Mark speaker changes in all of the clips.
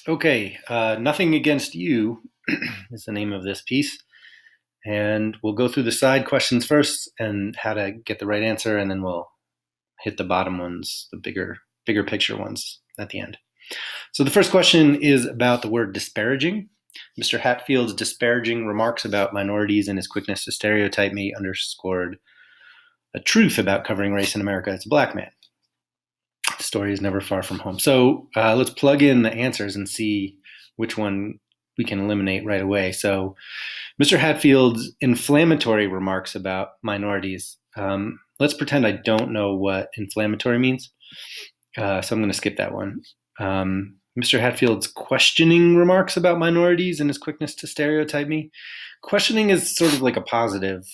Speaker 1: Okay, Nothing Against You is the name of this piece. And we'll go through the side questions first and how to get the right answer, and then we'll hit the bottom ones, the bigger picture ones at the end. So the first question is about the word disparaging. Mr. Hatfield's disparaging remarks about minorities and his quickness to stereotype me underscored a truth about covering race in America as a black man. The story is never far from home. So let's plug in the answers and see which one we can eliminate right away. So Mr. Hatfield's inflammatory remarks about minorities. Let's pretend I don't know what inflammatory means. So I'm going to skip that one. Mr. Hatfield's questioning remarks about minorities and his quickness to stereotype me. Questioning is sort of like a positive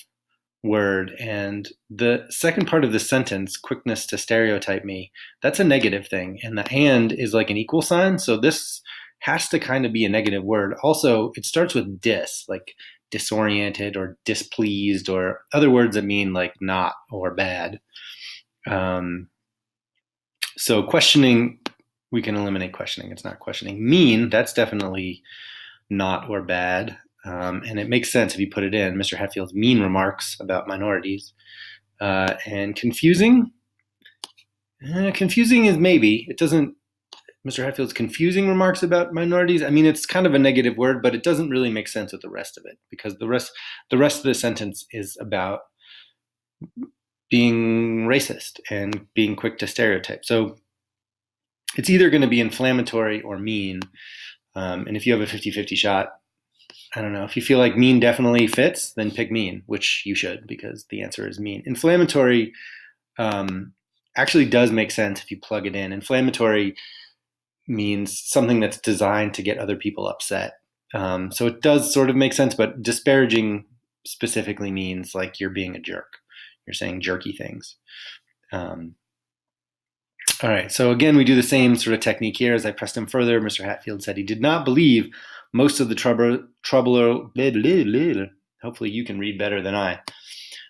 Speaker 1: word, and the second part of the sentence, quickness to stereotype me, that's a negative thing, and the and is like an equal sign, so this has to kind of be a negative word. Also, it starts with dis, like disoriented or displeased, or other words that mean like not or bad. So questioning, we can eliminate questioning. It's not questioning. Mean, that's definitely not or bad. And it makes sense if you put it in. Mr. Hatfield's mean remarks about minorities. And confusing. Confusing is maybe. It doesn't. Mr. Hatfield's confusing remarks about minorities. I mean, it's kind of a negative word, but it doesn't really make sense with the rest of it, because the rest of the sentence is about being racist and being quick to stereotype. So it's either going to be inflammatory or mean. And if you have a 50-50 shot, I don't know. If you feel like mean definitely fits, then pick mean, which you should, because the answer is mean. Inflammatory actually does make sense if you plug it in. Inflammatory means something that's designed to get other people upset. So it does sort of make sense, but disparaging specifically means like you're being a jerk. You're saying jerky things. All right, so again, we do the same sort of technique here. As I pressed him further, Mr. Hatfield said he did not believe most of the hopefully you can read better than I.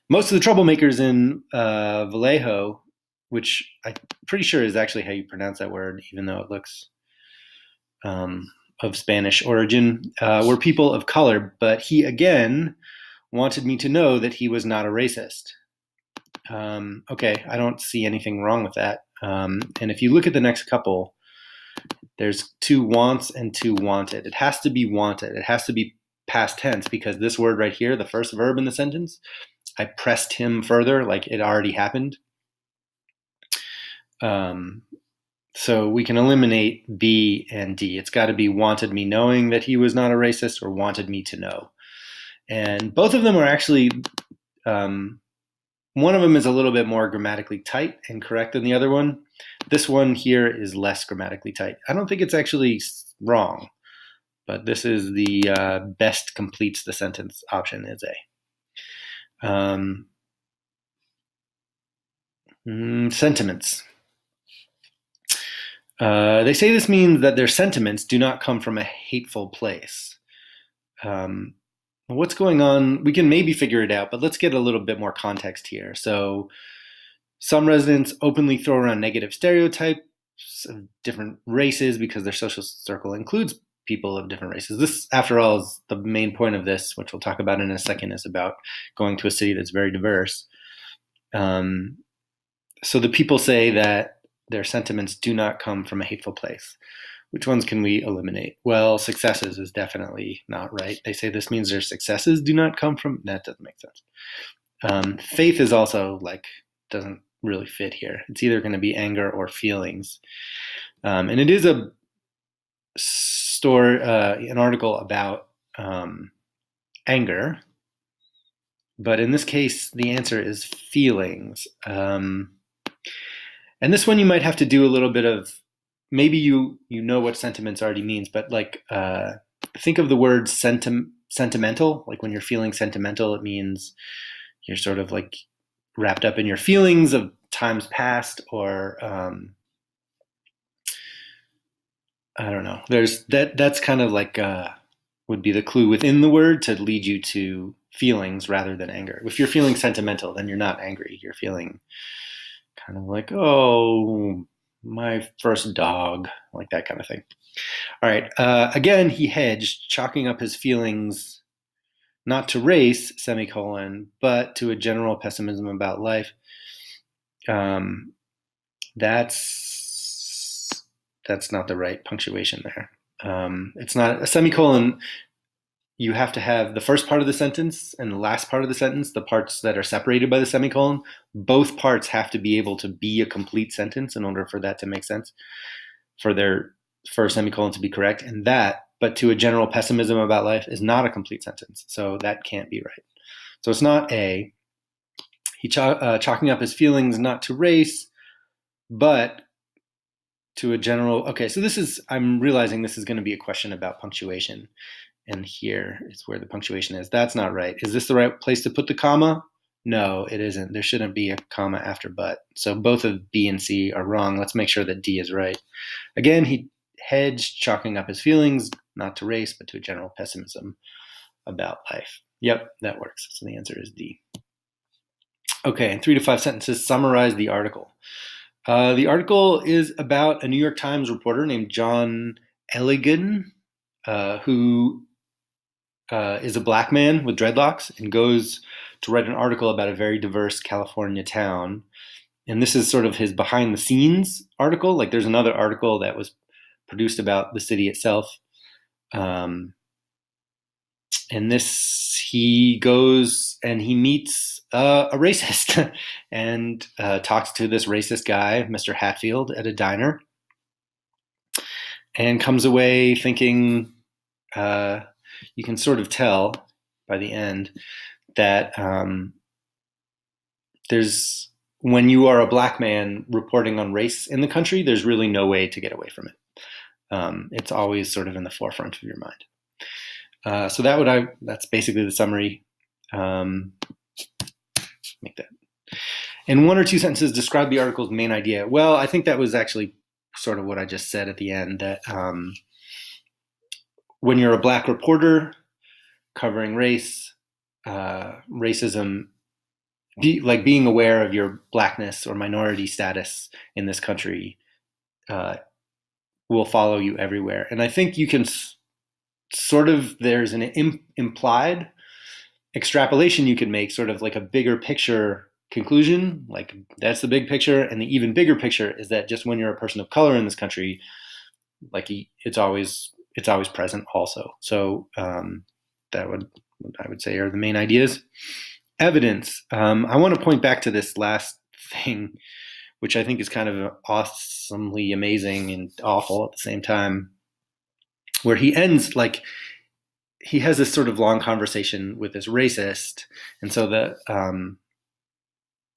Speaker 1: Most of the troublemakers in Vallejo, which I'm pretty sure is actually how you pronounce that word, even though it looks of Spanish origin, were people of color, but he again wanted me to know that he was not a racist. Okay, I don't see anything wrong with that. And if you look at the next couple, there's two wants and two wanted. It has to be wanted. It has to be past tense, because this word right here, the first verb in the sentence, I pressed him further, like it already happened. So we can eliminate B and D. It's got to be wanted me knowing that he was not a racist, or wanted me to know. And both of them are actually, one of them is a little bit more grammatically tight and correct than the other one. This one here is less grammatically tight. I don't think it's actually wrong, but this is the best completes the sentence option is A. Sentiments. They say this means that their sentiments do not come from a hateful place. What's going on? We can maybe figure it out, but let's get a little bit more context here. So some residents openly throw around negative stereotypes of different races because their social circle includes people of different races. This, after all, is the main point of this, which we'll talk about in a second, is about going to a city that's very diverse. So the people say that their sentiments do not come from a hateful place. Which ones can we eliminate? Well, successes is definitely not right. They say this means their successes do not come from, that doesn't make sense. Faith is also like, doesn't really fit here. It's either going to be anger or feelings. And it is a an article about anger, but in this case, the answer is feelings. And this one you might have to do a little bit of, maybe you know what sentiments already means, but like think of the word sentimental. Like when you're feeling sentimental, it means you're sort of like wrapped up in your feelings of times past, or I don't know. There's that's kind of like would be the clue within the word to lead you to feelings rather than anger. If you're feeling sentimental, then you're not angry. You're feeling kind of like, oh, my first dog, like that kind of thing. All right. Again, he hedged, chalking up his feelings not to race, semicolon, but to a general pessimism about life. Um, that's not the right punctuation there. It's not a semicolon. You have to have the first part of the sentence and the last part of the sentence, the parts that are separated by the semicolon. Both parts have to be able to be a complete sentence in order for that to make sense, for a semicolon to be correct. And that, but to a general pessimism about life, is not a complete sentence. So that can't be right. So it's not A. He chalking up his feelings not to race, but to a general. Okay, so I'm realizing this is going to be a question about punctuation. And here is where the punctuation is. That's not right. Is this the right place to put the comma? No, it isn't. There shouldn't be a comma after but. So both of B and C are wrong. Let's make sure that D is right. Again, he hedged, chalking up his feelings, not to race, but to a general pessimism about life. Yep, that works. So the answer is D. Okay, in 3 to 5 sentences, summarize the article. The article is about a New York Times reporter named John Eleghan, who is a black man with dreadlocks and goes to write an article about a very diverse California town. And this is sort of his behind the scenes article. Like there's another article that was produced about the city itself. And he goes and he meets a racist and talks to this racist guy, Mr. Hatfield, at a diner, and comes away thinking, you can sort of tell by the end that when you are a black man reporting on race in the country, there's really no way to get away from it. It's always sort of in the forefront of your mind. So that's basically the summary. Make that. In 1 or 2 sentences, describe the article's main idea. Well, I think that was actually sort of what I just said at the end, that when you're a black reporter covering race, racism, being aware of your blackness or minority status in this country will follow you everywhere. And I think you can there's an implied extrapolation you could make, sort of like a bigger picture conclusion, like that's the big picture. And the even bigger picture is that just when you're a person of color in this country, like it's always present also. So I would say are the main ideas. Evidence. I want to point back to this last thing, which I think is kind of awesomely amazing and awful at the same time, where he ends he has this sort of long conversation with this racist. And so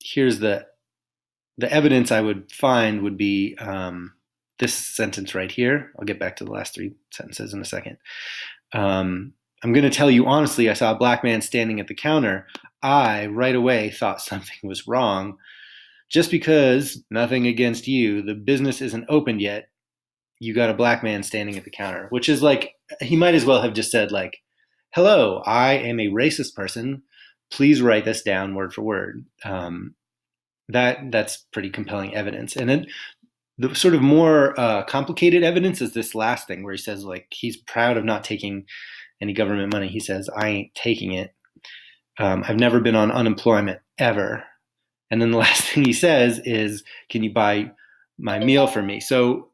Speaker 1: here's the evidence I would find would be this sentence right here. I'll get back to the last 3 sentences in a second. I'm going to tell you honestly, I saw a black man standing at the counter. I right away thought something was wrong. Just because, nothing against you, the business isn't opened yet, you got a black man standing at the counter, which is like, he might as well have just said hello, I am a racist person. Please write this down word for word. That's pretty compelling evidence. And then the sort of more complicated evidence is this last thing where he says he's proud of not taking any government money. He says, I ain't taking it. I've never been on unemployment ever. And then the last thing he says is, can you buy my meal for me? So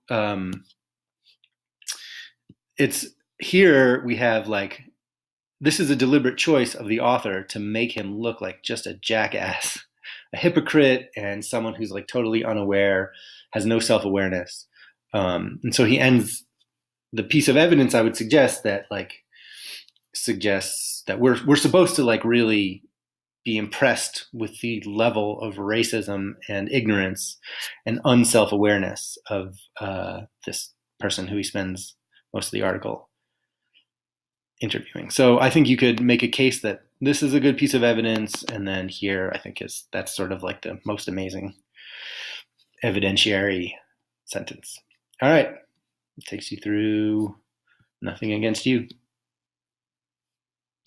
Speaker 1: it's here we have this is a deliberate choice of the author to make him look like just a jackass, a hypocrite, and someone who's totally unaware, has no self-awareness. And so he ends the piece of evidence, I would suggest that suggests that we're supposed to really be impressed with the level of racism and ignorance and unself-awareness of this person who he spends most of the article interviewing. So I think you could make a case that this is a good piece of evidence, and then here I think that's sort of the most amazing evidentiary sentence. All right, it takes you through Nothing Against You.